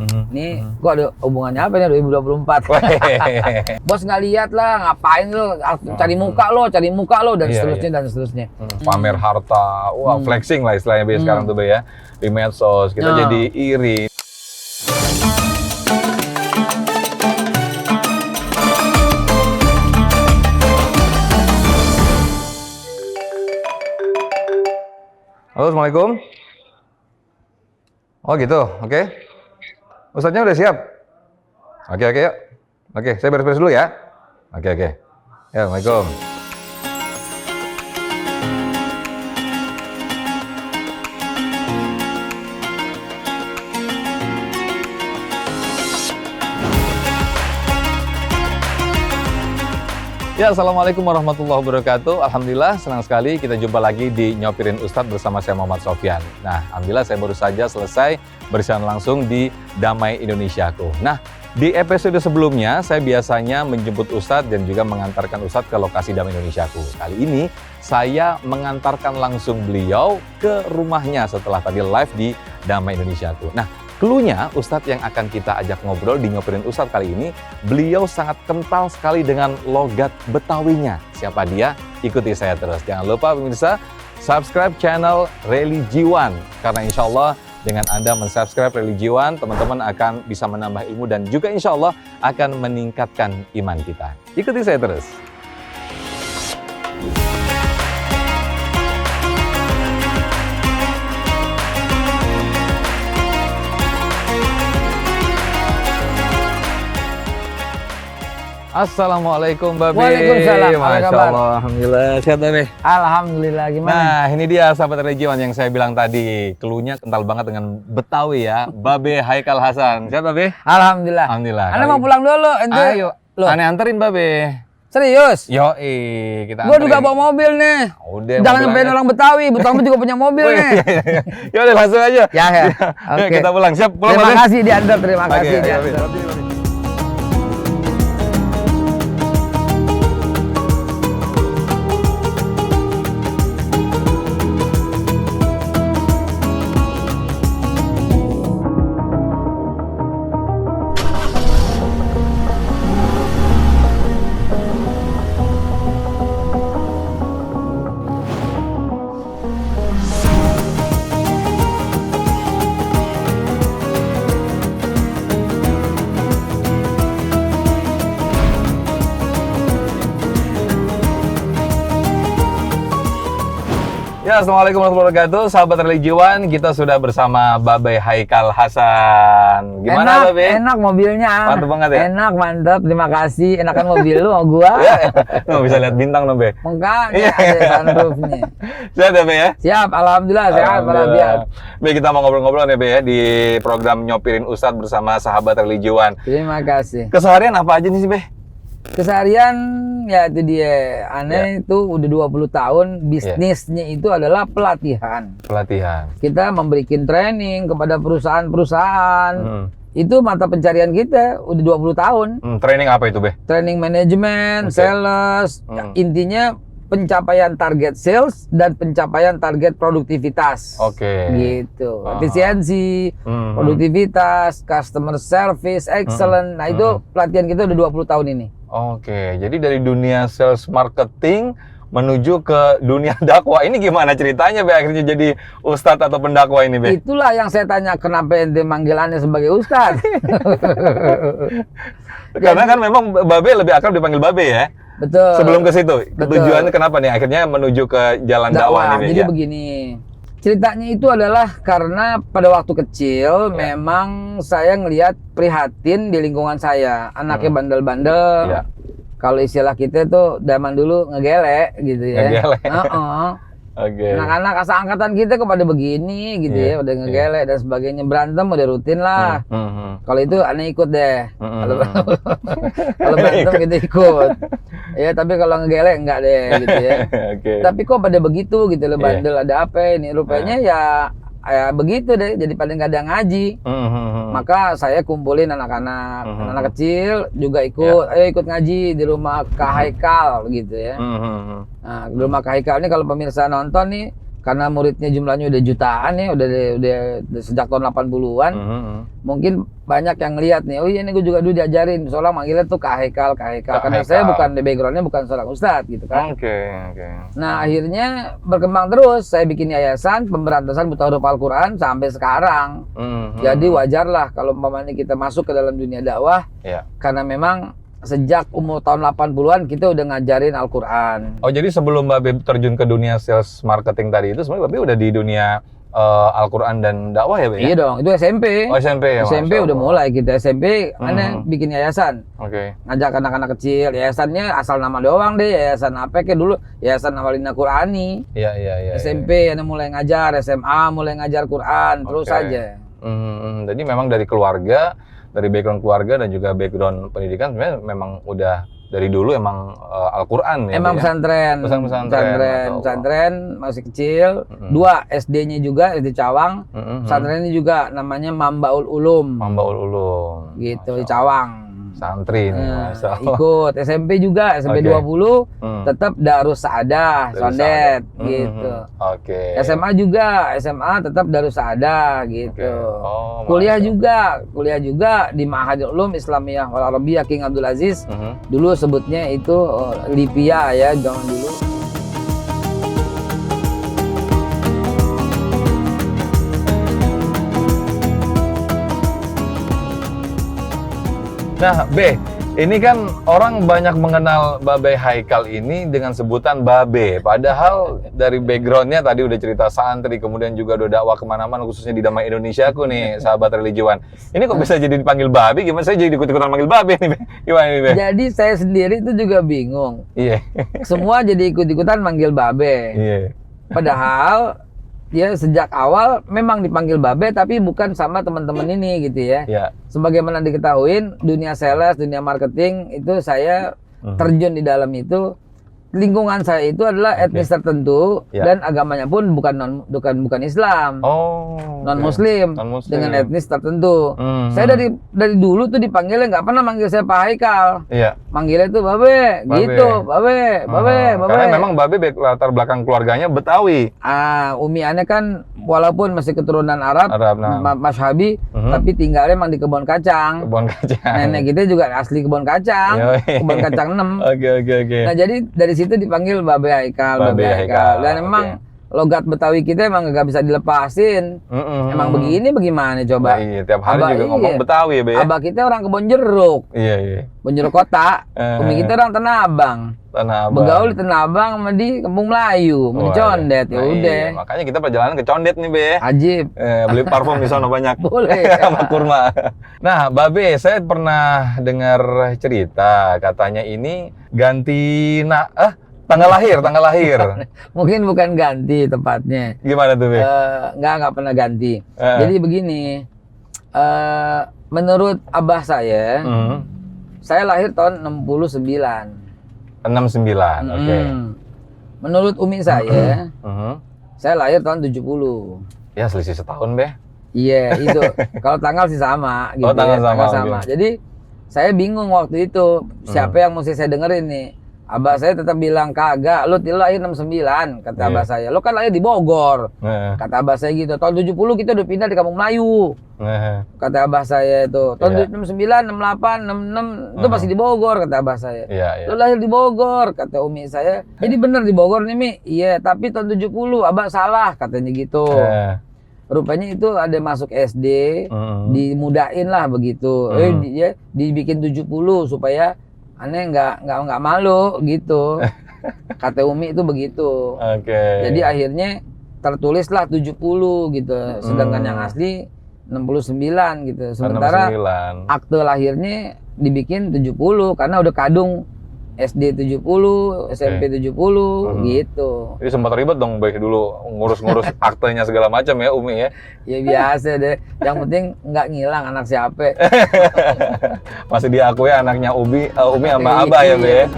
Ini kok ada hubungannya apa nih 2024? Bos nggak lihat lah, ngapain lo cari muka lo dan seterusnya dan seterusnya. Pamer harta, wah flexing lah istilahnya Be sekarang tuh Be ya. Di medsos kita jadi iri. Halo, Assalamualaikum. Oh gitu, oke. Ustadznya udah siap? Oke, yuk. Oke, saya beres-beres dulu ya. Oke. Ya, Assalamualaikum. Ya, Assalamualaikum warahmatullahi wabarakatuh. Alhamdulillah, senang sekali kita jumpa lagi di Nyopirin Ustadz bersama saya Muhammad Sofyan. Nah, alhamdulillah saya baru saja selesai bersiaran langsung di Damai Indonesiaku. Nah, di episode sebelumnya saya biasanya menjemput Ustadz dan juga mengantarkan Ustadz ke lokasi Damai Indonesiaku. Kali ini saya mengantarkan langsung beliau ke rumahnya setelah tadi live di Damai Indonesiaku. Nah, cluenya Ustadz yang akan kita ajak ngobrol di Nyopirin Ustadz kali ini, beliau sangat kental sekali dengan logat Betawinya. Siapa dia? Ikuti saya terus. Jangan lupa pemirsa, subscribe channel Religiwan. Karena insya Allah dengan Anda mensubscribe Religiwan, teman-teman akan bisa menambah ilmu dan juga insya Allah akan meningkatkan iman kita. Ikuti saya terus. Assalamualaikum Babe. Waalaikumsalam. Masya Allah, alhamdulillah. Sehat Babe? Alhamdulillah, gimana? Nah, ini dia sahabat Religiwan yang saya bilang tadi. Cluenya kental banget dengan Betawi ya. Babe Haikal Hasan. Sehat Babe? Alhamdulillah. Alhamdulillah. Anda mau pulang dulu, ente. Ayo, aneh anterin Babe. Serius? Kita Gua juga bawa mobil nih. Udah, jangan nyampein orang Betawi juga punya mobil nih. Ya udah langsung aja. Ya. Oke. Oke. Kita pulang. Siap, pulang Terima Babe. kasih diantar, terima kasih Oke, diantar. Ya, Assalamualaikum warahmatullahi wabarakatuh. Sahabat Religiwan, kita sudah bersama Babe Haikal Hasan. Gimana enak, Babe? Enak mobilnya. Mantap banget ya? Enak, mantap. Terima kasih. Enakan mobil lu sama gua. Tuh, bisa lihat bintang dong Be. Makanya ada sunroofnya. Sehat ya Be ya? Siap, alhamdulillah sehat walafiat. Be, kita mau ngobrol-ngobrol nih Be ya di program Nyopirin Ustadz bersama sahabat Religiwan. Terima kasih. Keseharian apa aja nih sih Be? Keseharian ya itu dia. Aneh itu udah 20 tahun bisnisnya itu adalah pelatihan. Pelatihan. Kita memberikan training kepada perusahaan-perusahaan. Itu mata pencarian kita udah 20 tahun. Training apa itu Be? Training manajemen, sales, intinya pencapaian target sales dan pencapaian target produktivitas. Gitu. Efisiensi, produktivitas, customer service, excellent. Nah, itu pelatihan kita udah 20 tahun ini. Jadi dari dunia sales marketing menuju ke dunia dakwah. Ini gimana ceritanya Be akhirnya jadi ustadz atau pendakwah ini Be? Itulah yang saya tanya, kenapa ente manggilannya sebagai ustadz? Karena kan memang Babe lebih akrab dipanggil Babe ya. Betul. Sebelum ke situ, tujuannya kenapa nih akhirnya menuju ke jalan dakwah ini? Jadi begini, ceritanya itu adalah karena pada waktu kecil memang saya ngelihat prihatin di lingkungan saya, anaknya bandel-bandel. Kalau istilah kita tuh zaman dulu ngegelek gitu ya. Ngegelek. Anak-anak asal-angkatan kita kepada begini gitu ya, udah ngegelek dan sebagainya, berantem udah rutin lah. Kalau itu aneh ikut deh. Kalau berantem kita ikut. Ya, tapi kalau ngegelek enggak deh gitu ya. Tapi kok pada begitu gitu loh, bandel ada apa ini? Rupanya ya begitu deh, jadi paling nggak ada ngaji. Maka saya kumpulin anak-anak, anak kecil juga ikut, ayo ikut ngaji di rumah Kak Haikal gitu ya. Nah, di rumah Kak Haikal ini kalau pemirsa nonton nih, karena muridnya jumlahnya udah jutaan ya, udah sejak tahun 80-an. Mungkin banyak yang lihat nih, oh iya ini gue juga dulu diajarin, soalnya manggilnya tuh Kak Haikal. Karena saya bukan, backgroundnya bukan seorang ustadz gitu kan. Nah akhirnya berkembang terus, saya bikin yayasan pemberantasan buta huruf Al-Quran sampai sekarang. Jadi wajar lah kalau umpamanya kita masuk ke dalam dunia dakwah, karena memang sejak umur tahun 80-an kita udah ngajarin Al-Quran. Oh jadi sebelum Mbak Be terjun ke dunia sales marketing tadi itu sebenarnya Mbak Be udah di dunia Al-Quran dan dakwah ya Be? Iya dong, itu SMP. Oh SMP ya? SMP udah mulai kita, SMP aneh bikin yayasan. Ngajak anak-anak kecil, yayasannya asal nama doang deh, yayasan apa kayak dulu, yayasan Awalina Qurani. Iya. SMP aneh mulai ngajar, SMA mulai ngajar Quran, terus aja. Jadi memang dari keluarga, dari background keluarga dan juga background pendidikan sebenarnya memang udah dari dulu emang Al-Quran ya. Emang pesantren masih kecil. 2 SD-nya juga SD Cawang. Pesantren ini juga namanya Mambaul Ulum. Gitu di Cawang. Santri nih, ikut SMP juga, SMP 20 tetap Darus Saadah, Sondet gitu. SMA juga, SMA tetap Darus Saadah gitu. Kuliah juga di Ma'hadul Ulum Islamiyah wal Arabiyah King Abdul Aziz. Dulu sebutnya itu Lipia ya, zaman dulu. Nah, Be, ini kan orang banyak mengenal Babe Haikal ini dengan sebutan Babe. Padahal dari backgroundnya tadi udah cerita santri, kemudian juga udah dakwah kemana-mana, khususnya di Damai Indonesiaku nih, sahabat religiwan. Ini kok bisa jadi dipanggil Babe? Gimana saya jadi ikut-ikutan manggil Babe nih, Be? Gimana nih, Be? Jadi saya sendiri itu juga bingung. Iya. Semua jadi ikut-ikutan manggil Babe. Iya. Padahal ya sejak awal memang dipanggil Babe tapi bukan sama teman-teman ini gitu ya. Sebagaimana diketahui dunia sales, dunia marketing itu saya terjun di dalam itu. Lingkungan saya itu adalah etnis tertentu dan agamanya pun bukan Islam. Non Muslim dengan etnis tertentu. Saya dari dulu tuh dipanggilnya nggak pernah manggil saya Pak Haikal. Manggilnya tuh Babe. Gitu, Babe. Karena memang Babe latar belakang keluarganya Betawi. Umi aneh kan walaupun masih keturunan Arab Mashabi, tapi tinggalnya emang di kebun kacang. Nenek kita juga asli kebun kacang. Kebun kacang 6. Oke. Nah jadi dari situ dipanggil Babe Haikal. Dan emang logat Betawi kita emang nggak bisa dilepasin. Emang begini bagaimana coba? Iya, tiap hari juga ngomong Betawi ya, Be. Abah kita orang Kebon Jeruk. Iya. Kebon Jeruk kota. Umi kita orang Tanah Abang. Begaul di Tanah Abang sama di Kampung Melayu, di Condet. Ya udah. Iya. Makanya kita perjalanan ke Condet nih, Be. Ajib. Beli parfum di sana banyak. Boleh. Sama kurma. Nah, Babe, saya pernah dengar cerita katanya ini ganti tanggal lahir. Mungkin bukan ganti tepatnya. Gimana tuh, Be? Nggak pernah ganti. Jadi begini, menurut abah saya lahir tahun 69. 69, oke. Menurut umi saya lahir tahun 70. Ya, selisih setahun, Be. Iya, itu. Kalau tanggal sih sama gitu. Tanggal sama. Jadi, saya bingung waktu itu siapa yang mesti saya dengerin nih. Abah saya tetap bilang, kagak, lu lahir 69, kata abah saya. Lu kan lahir di Bogor. Kata abah saya gitu. Tahun 70 kita udah pindah di Kampung Melayu. Kata abah saya itu. Tahun 69, 68, 66 itu masih di Bogor, kata abah saya. Lu lahir di Bogor, kata umi saya. Jadi bener di Bogor nih, Mi. Iya, tapi tahun 70 abah salah, katanya gitu. Rupanya itu ada masuk SD, dimudain lah begitu. Dia dibikin 70 supaya aneh nggak malu gitu. Kata umi itu begitu. Jadi akhirnya tertulislah 70 gitu. Sedangkan yang asli 69 gitu. Sementara 69. Akte lahirnya dibikin 70 karena udah kadung SD 70, SMP 70 gitu. Jadi sempat ribet dong Be dulu ngurus-ngurus aktenya segala macam ya Umi ya. Ya biasa deh. Yang penting nggak ngilang anak siapa. Masih diakui anaknya Umi sama Abah ya Be.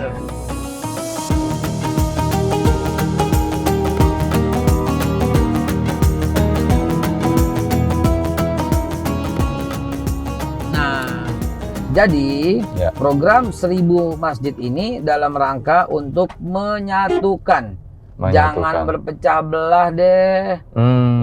Jadi program 1000 masjid ini dalam rangka untuk menyatukan Jangan berpecah belah deh.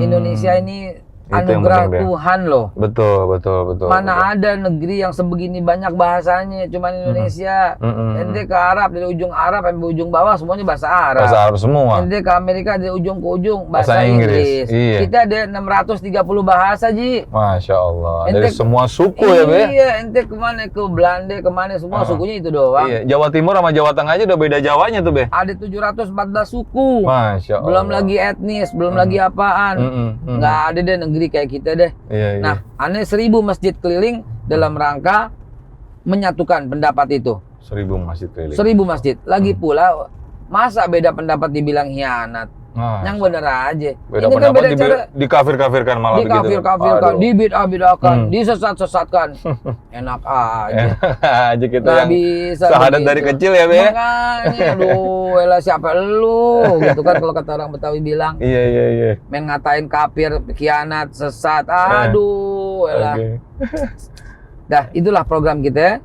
Indonesia ini anugerah Tuhan loh. Betul. Mana ada negeri yang sebegini banyak bahasanya, cuman Indonesia. Ente ke Arab, dari ujung Arab sampai ujung bawah semuanya bahasa Arab. Bahasa Arab semua. Ente ke Amerika dari ujung ke ujung bahasa Inggris. Iya. Kita ada 630 bahasa, Ji. Masya Allah. Ente, dari semua suku ya, Be? Iya, ente kemana, ke Belanda, kemana, semua sukunya itu doang. Iya. Jawa Timur sama Jawa Tengah aja udah beda Jawanya tuh, Be? Ada 714 suku. Masya Allah. Belum lagi etnis, belum lagi apaan. Nggak ada deh negeri kayak kita deh. Iya. Nah, aneh 1000 masjid keliling dalam rangka menyatukan pendapat itu. 1000 masjid keliling. 1000 masjid. Lagi pula, masa beda pendapat dibilang hianat? Yang bener aja. Beda ini kan beda cara dikafir-kafirkan malah begitu. Dikafir-kafirkan, dibid'ah-bid'ahkan, disesat-sesatkan. Enak aja. Aja kita nggak yang bisa sahadat begitu. dari kecil ya, Be? Makanya, aduh, elah siapa lu? Gitu kan kalau kata orang Betawi bilang. Iya. Main ngatain kafir, khianat, sesat. Aduh, elah. Dah, itulah program kita.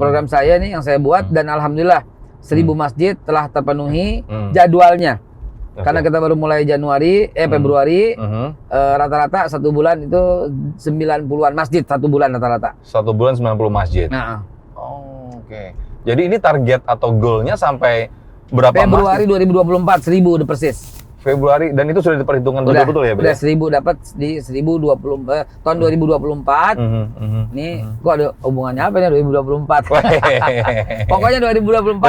Program saya nih yang saya buat dan alhamdulillah 1000 masjid telah terpenuhi jadwalnya. Karena kita baru mulai Februari, rata-rata 1 bulan itu 90-an masjid 1 bulan rata-rata. 1 bulan 90 masjid. Nah. Oke. Jadi ini target atau goalnya sampai berapa Februari masjid? 2024 1000 udah persis. Februari, dan itu sudah diperhitungkan betul-betul ya, Be? Udah 1000 dapat di 1020 tahun 2024. Nih, gua ada hubungannya apa nih 2024? Pokoknya 2024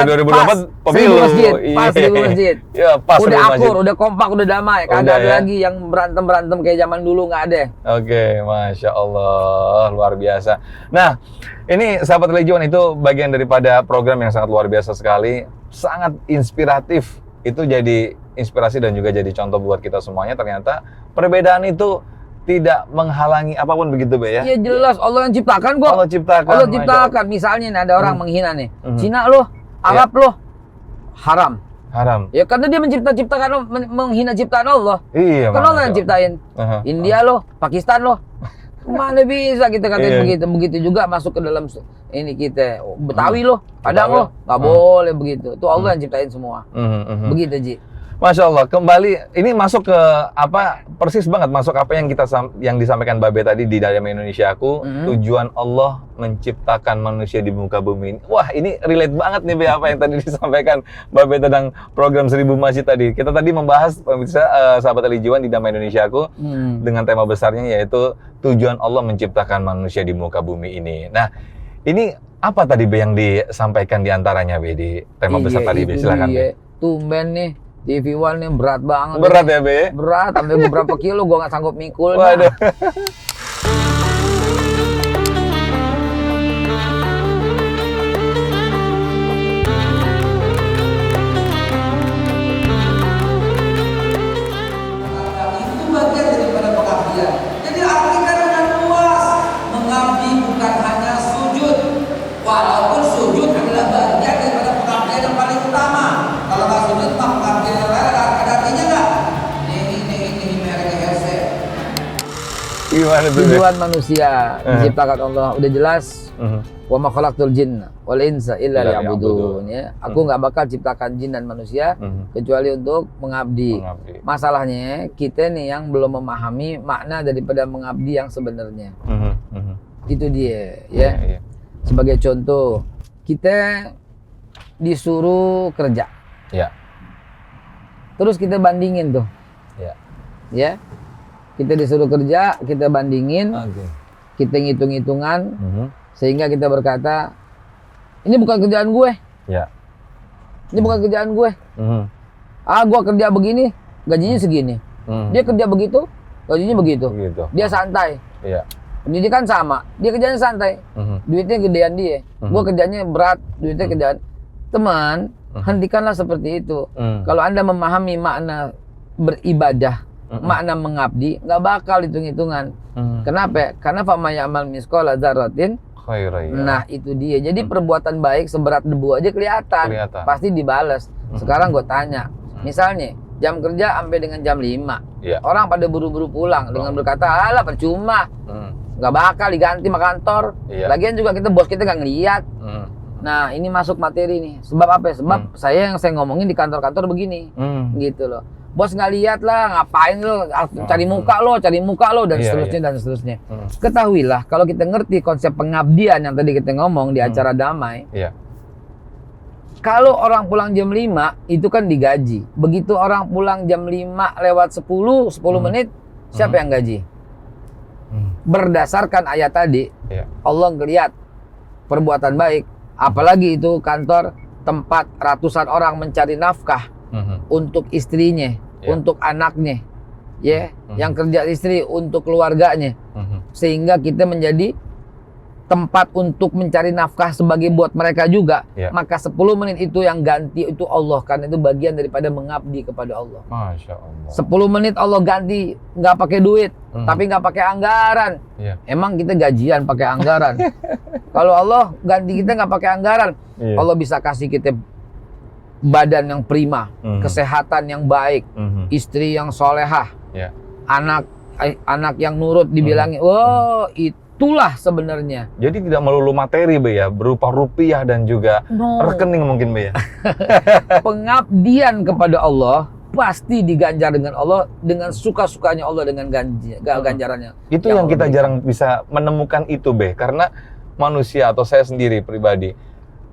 pemilu. 1000 masjid, pas 1000 masjid. Ya, pas udah 1000 masjid. akur, udah kompak, udah damai. Kagak ada lagi yang berantem kayak zaman dulu, nggak ada. Oke, Masya Allah, luar biasa. Nah, ini sahabat Legion, itu bagian daripada program yang sangat luar biasa sekali, sangat inspiratif. Itu jadi inspirasi dan juga jadi contoh buat kita semuanya. Ternyata perbedaan itu tidak menghalangi apapun, begitu, Be, ya? Iya jelas, Allah yang ciptakan kok. Allah ciptakan. Misalnya nih ada orang menghina nih, Cina loh, Arab loh, haram. Ya karena dia menciptakan menghina ciptaan Allah. Iya. Kan Allah yang ciptain. India loh, Pakistan loh. Mana bisa kita katain begitu? Begitu juga masuk ke dalam ini kita. Betawi loh, Padang loh, nggak boleh begitu. Itu Allah yang ciptain semua. Begitu, Ji. Masya Allah, kembali ini masuk ke apa, persis banget masuk apa yang disampaikan Babe tadi di Damai Indonesia Aku. Tujuan Allah menciptakan manusia di muka bumi ini. Wah, ini relate banget nih, Be, apa yang tadi disampaikan Babe tentang program 1000 masjid tadi. Kita tadi membahas, pemirsa, sahabat Alijuan, di Damai Indonesia Aku, dengan tema besarnya yaitu tujuan Allah menciptakan manusia di muka bumi ini. Nah, ini apa tadi, Be, yang disampaikan diantaranya, Be, di tema besar tadi, Be? Silakan, Be. Tumben nih. TV One nih berat banget. Berat ya, Be? Berat, sampai beberapa kilo gue nggak sanggup mikul. Waduh. Itu bagian daripada pengabdian. Jadi artikan dengan luas. Mengabdi bukan hanya sujud. Walaupun sujud adalah bagian daripada pengabdian yang paling utama. Kalau nggak sujud, mah pengabdian yang lain ada artinya nggak? Ini merek headset. Gimana tuh, Be? Tujuan manusia diciptakan Allah udah jelas. Wa ma khalaqtul jinna wal insa illa liya'budun, ya. Aku nggak bakal ciptakan jin dan manusia kecuali untuk mengabdi. Masalahnya kita nih yang belum memahami makna daripada mengabdi yang sebenarnya. Itu dia, ya. Sebagai contoh, kita disuruh kerja. Ya. Terus kita bandingin tuh. Ya. Kita disuruh kerja, kita bandingin. Kita ngitung-hitungan. Sehingga kita berkata, ini bukan kerjaan gue. Ya. Ini bukan kerjaan gue. Gue kerja begini, gajinya segini. Dia kerja begitu, gajinya begitu. Dia santai. Iya. Pendidikan sama, dia kerjanya santai. Duitnya gedean dia. Gue kerjanya berat, duitnya kerjaan. Teman, hentikanlah seperti itu. Kalau Anda memahami makna beribadah, makna mengabdi, nggak bakal hitung-hitungan. Kenapa? Karena fama ya'mal misqala dzarratin khairan. Nah, itu dia. Jadi perbuatan baik seberat debu aja kelihatan. Pasti dibalas. Sekarang gue tanya, misalnya jam kerja sampai dengan jam 5. Orang pada buru-buru pulang dengan berkata, alah percuma. Nggak bakal diganti sama kantor. Lagian juga kita bos kita nggak ngeliat. Nah, ini masuk materi nih. Sebab apa ya? Sebab saya ngomongin di kantor-kantor begini. Gitu loh. Bos nggak lihat lah, ngapain lo, cari muka lo, dan seterusnya, dan seterusnya. Ketahuilah, kalau kita ngerti konsep pengabdian yang tadi kita ngomong di acara damai, kalau orang pulang jam 5, itu kan digaji. Begitu orang pulang jam 5 lewat 10 menit, siapa yang gaji? Berdasarkan ayat tadi, Allah ngelihat perbuatan baik, apalagi itu kantor tempat ratusan orang mencari nafkah untuk istrinya, untuk anaknya, yang kerja istri untuk keluarganya, sehingga kita menjadi tempat untuk mencari nafkah sebagai buat mereka juga. Maka 10 menit itu yang ganti itu Allah, karena itu bagian daripada mengabdi kepada Allah. Masya Allah. 10 menit Allah ganti, nggak pakai duit, tapi nggak pakai anggaran. Emang kita gajian pakai anggaran? Kalau Allah ganti kita nggak pakai anggaran, Allah bisa kasih kita badan yang prima, kesehatan yang baik, istri yang solehah, anak yang nurut dibilangin, itulah sebenarnya. Jadi tidak melulu materi, Be, ya, berupa rupiah dan juga rekening mungkin, Be, ya. Pengabdian kepada Allah pasti diganjar dengan Allah, dengan suka-sukanya Allah, dengan ganjarannya. Itu yang kita jarang bisa menemukan itu, Be, karena manusia atau saya sendiri pribadi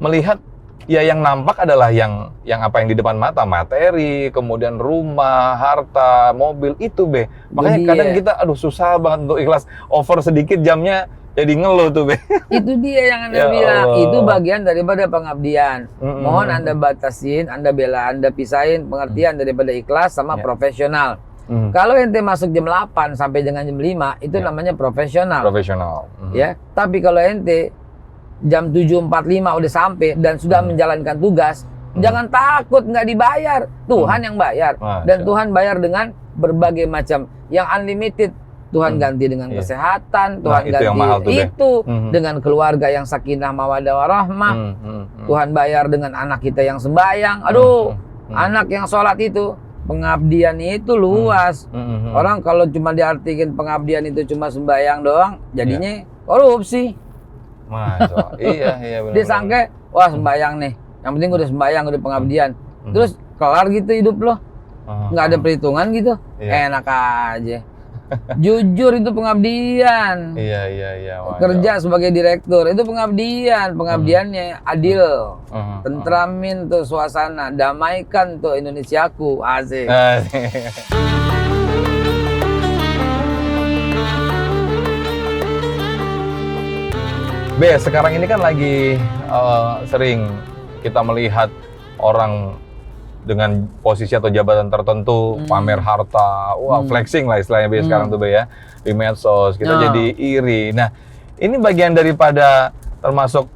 melihat ya yang nampak adalah yang apa yang di depan mata, materi, kemudian rumah, harta, mobil, itu, Be. Makanya kadang kita susah banget untuk ikhlas, over sedikit jamnya jadi ngeluh tuh, Be. Itu dia yang Anda bilang, itu bagian daripada pengabdian. Mohon Anda batasin, Anda bela, Anda pisahin pengertian daripada ikhlas sama profesional. Kalau ente masuk jam 8 sampai dengan jam 5, itu namanya profesional. Ya, tapi kalau ente jam 7.45 udah sampai dan sudah menjalankan tugas, jangan takut nggak dibayar. Tuhan yang bayar. Dan Tuhan bayar dengan berbagai macam. Yang unlimited, Tuhan ganti dengan kesehatan, Tuhan ganti itu dengan keluarga yang sakinah mawaddah warahmah. Tuhan bayar dengan anak kita yang sembahyang. Anak yang sholat itu. Pengabdian itu luas. Orang kalau cuma diartikan pengabdian itu cuma sembahyang doang, jadinya korupsi. Iya benar. Dia sangka, wah sembahyang nih, yang penting udah sembahyang, udah pengabdian, terus kelar gitu hidup lo, nggak ada perhitungan gitu, enak aja. Jujur itu pengabdian. Iya. Kerja sebagai direktur itu pengabdian, pengabdiannya adil, tentramin tuh suasana, damaikan tuh Indonesiaku, asik. Be, sekarang ini kan lagi sering kita melihat orang dengan posisi atau jabatan tertentu pamer harta, flexing lah istilahnya Be sekarang tuh, Be, ya, di medsos, kita jadi iri. Nah, ini bagian daripada termasuk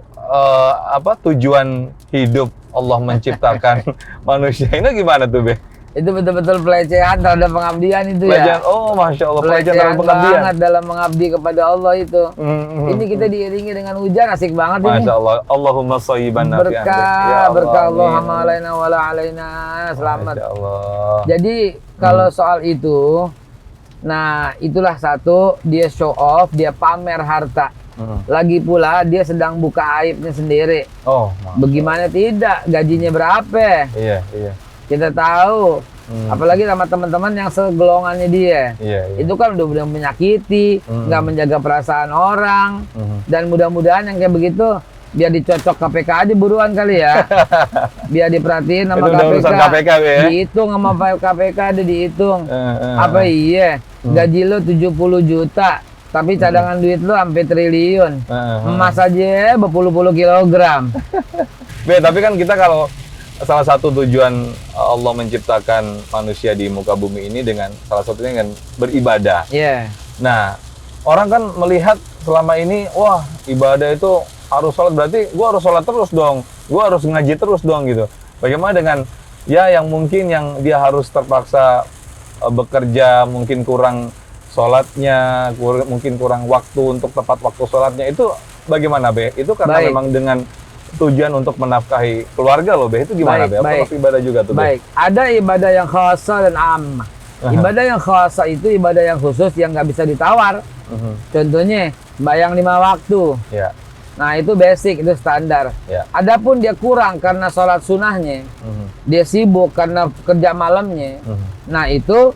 tujuan hidup Allah menciptakan manusia. Ini gimana tuh, Be? Itu betul-betul pelecehan terhadap pengabdian itu pelecehan, ya. Masya Allah, pelecehan dalam pengabdian. Banget dalam mengabdi kepada Allah itu. Ini kita diiringi dengan hujan, asik banget ini. Masya Allah, Allahumma shayyiban nafi'an. Berkah Allahumma alaina wa la alaina. Selamat. Masya Allah. Jadi kalau soal itu, nah itulah satu, dia show off, dia pamer harta. Lagi pula dia sedang buka aibnya sendiri. Bagaimana tidak, gajinya berapa? Iya. Kita tahu, apalagi sama teman-teman yang segolongannya dia. Itu kan udah menyakiti, nggak menjaga perasaan orang. Dan mudah-mudahan yang kayak begitu, biar dicocok KPK aja buruan kali ya. Biar diperhatiin sama KPK. Dihitung sama KPK, ada dihitung. Apa iya, gaji lo 70 juta. Tapi cadangan duit lo sampai triliun. Emas aja berpuluh-puluh kilogram. Be, tapi kan kita kalau salah satu tujuan Allah menciptakan manusia di muka bumi ini dengan salah satunya dengan beribadah. Nah, orang kan melihat selama ini, wah ibadah itu harus sholat, berarti gua harus sholat terus dong, gua harus ngaji terus dong gitu. Bagaimana dengan yang mungkin yang dia harus terpaksa bekerja, mungkin kurang sholatnya, mungkin kurang waktu untuk tepat waktu sholatnya, itu bagaimana, Be? Itu karena memang dengan tujuan untuk menafkahi keluarga loh, Be. Itu gimana, Be? Apa ibadah juga tuh, Be? Ada ibadah yang khasa dan ammah. Ibadah yang khasa itu ibadah yang khusus yang nggak bisa ditawar. Contohnya, sembahyang 5 waktu. Nah itu basic, itu standar. Ya. Adapun dia kurang karena sholat sunnahnya, dia sibuk karena kerja malamnya. Nah itu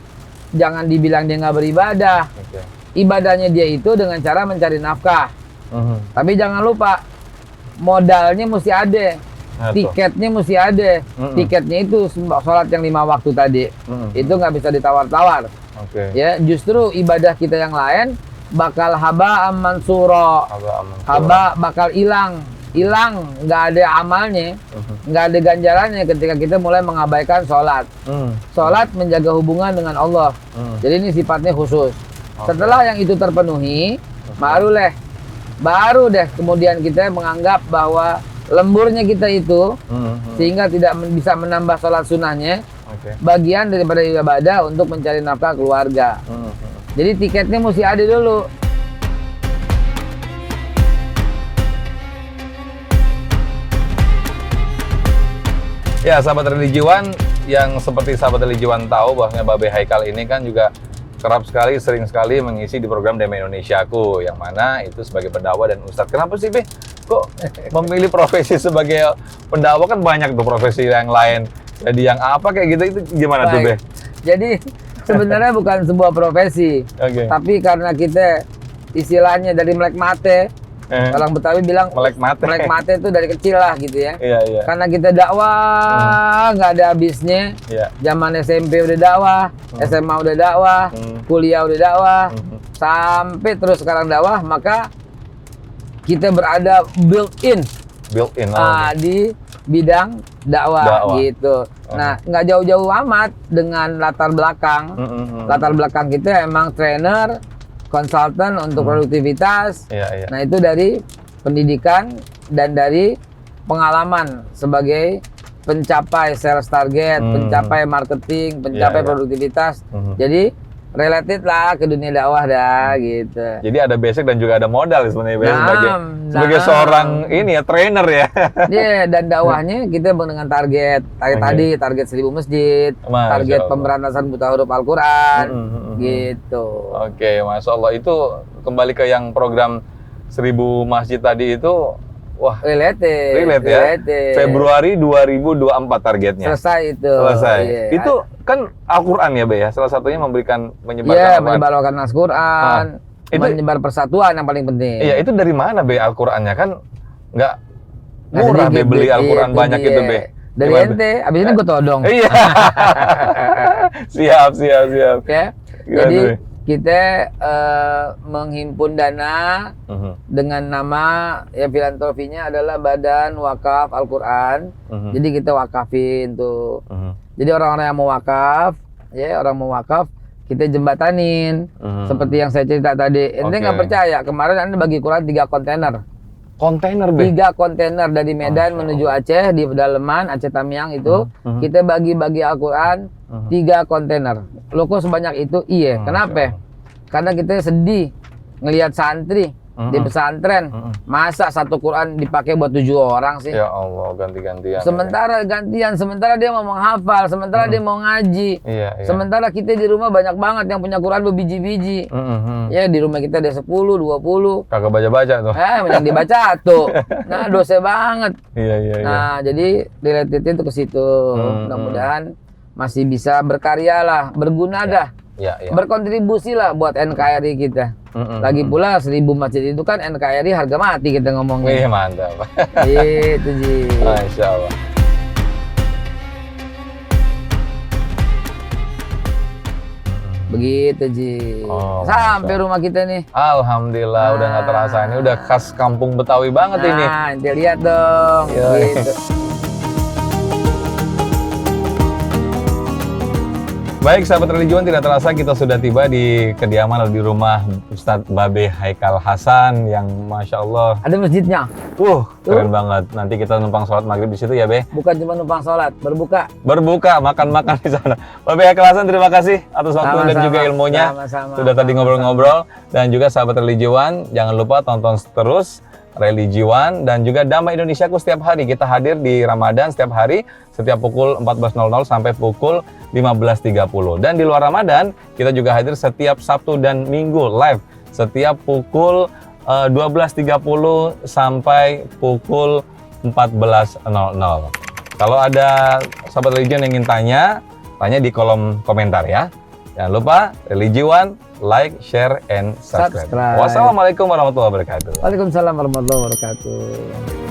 jangan dibilang dia nggak beribadah. Okay. Ibadahnya dia itu dengan cara mencari nafkah. Tapi jangan lupa modalnya mesti ada, tiketnya mesti ada. Tiketnya itu sholat yang 5 waktu tadi. Itu nggak bisa ditawar-tawar. Okay. Ya justru ibadah kita yang lain bakal haba mansura. Haba bakal hilang, nggak ada amalnya, nggak ada ganjarannya ketika kita mulai mengabaikan sholat. Sholat menjaga hubungan dengan Allah. Jadi ini sifatnya khusus. Setelah yang itu terpenuhi, baru deh kemudian kita menganggap bahwa lemburnya kita itu sehingga tidak bisa menambah sholat sunnahnya, bagian daripada ibadah untuk mencari nafkah keluarga. Jadi tiketnya mesti ada dulu. Ya, sahabat religiwan, yang seperti sahabat religiwan tahu bahwasanya Babe Haikal ini kan juga kerap sekali, sering sekali mengisi di program Damai Indonesiaku, yang mana itu sebagai pendakwah dan ustadz. Kenapa sih, Be? Kok memilih profesi sebagai pendakwah? Kan banyak tuh profesi yang lain. Jadi yang apa kayak gitu, itu gimana tuh, Be? Jadi sebenarnya bukan sebuah profesi, tapi karena kita istilahnya dari melek mate, orang Betawi bilang melek mate itu dari kecil lah gitu ya. Karena kita dakwah nggak ada habisnya. Zaman SMP udah dakwah, SMA udah dakwah, kuliah udah dakwah, sampai terus sekarang dakwah, maka kita berada built-in di bidang dakwah gitu. Nah, nggak jauh-jauh amat dengan latar belakang. Latar belakang kita emang trainer, konsultan untuk produktivitas. Nah, itu dari pendidikan dan dari pengalaman sebagai pencapai sales target, pencapai marketing, pencapai produktivitas. Jadi related lah ke dunia dakwah dah gitu. Jadi ada basic dan juga ada modal sebenarnya sebagai seorang ini ya, trainer ya. Dan dakwahnya kita dengan target target 1000 masjid, target pemberantasan buta huruf Al-Qur'an gitu. Oke, Masya Allah. Itu kembali ke yang program 1000 masjid tadi itu. Wah, relate ya. Februari 2024 targetnya. Selesai. Itu kan Al-Qur'an ya, Be ya. Salah satunya menyebarkan menyebarkan Al-Qur'an, menyebar persatuan yang paling penting. Iya, itu dari mana, Be, Al-Qur'annya? Kan nggak murah, Be, beli Al-Qur'an banyak itu, Be. Dari ente, abis ini gue todong. Iya. Siap. Ya. Jadi kita menghimpun dana dengan nama ya filantropinya adalah Badan Wakaf Al-Qur'an. Jadi kita wakafin tuh. Jadi orang-orang yang mau wakaf, kita jembatanin. Seperti yang saya cerita tadi. Ente nggak percaya, kemarin Anda bagi Quran 3 kontainer. Kontainer, Be? 3 kontainer dari Medan menuju Aceh, di pedalaman Aceh Tamiang itu. Kita bagi-bagi Al-Qur'an 3 kontainer. Loh kok sebanyak itu? Iya. Kenapa? Karena kita sedih ngelihat santri di pesantren. Masa satu Quran dipakai buat 7 orang sih? Ya Allah, ganti-gantian. Sementara dia mau menghafal, sementara dia mau ngaji. Sementara kita di rumah banyak banget yang punya Quran berbiji-biji. Ya di rumah kita ada 10, 20. Kagak baca-baca tuh. Yang dibaca tuh. Nah, dosa banget. Nah, jadi related itu ke situ. Mudah-mudahan masih bisa berkarya lah, berguna dah. Berkontribusi lah buat NKRI kita. Lagi pula 1000 masjid itu kan NKRI harga mati kita ngomongnya. Mantap. Itu Ji. Masya Allah. Begitu Ji. Sampai rumah kita nih. Alhamdulillah, udah nggak terasa. Ini udah khas kampung Betawi banget ini. Nah, lihat dong. Gitu. Baik, sahabat religiwan, tidak terasa kita sudah tiba di kediaman atau di rumah Ustadz Babe Haikal Hasan yang Masya Allah. Ada masjidnya. Keren banget. Nanti kita numpang sholat maghrib di situ ya, Be? Bukan cuma numpang sholat, berbuka. Makan-makan di sana. Babe Haikal Hasan, terima kasih atas waktu dan juga ilmunya. Sudah tadi ngobrol-ngobrol. Dan juga sahabat religiwan, jangan lupa tonton terus Religiwan dan juga Damai Indonesiaku setiap hari. Kita hadir di Ramadan setiap hari, setiap pukul 14.00 sampai pukul 15.30. Dan di luar Ramadan, kita juga hadir setiap Sabtu dan Minggu live. Setiap pukul 12.30 sampai pukul 14.00. Kalau ada sahabat religion yang ingin tanya di kolom komentar ya. Jangan lupa Religiwan, like, share, and subscribe. Wassalamualaikum warahmatullahi wabarakatuh. Waalaikumsalam warahmatullahi wabarakatuh.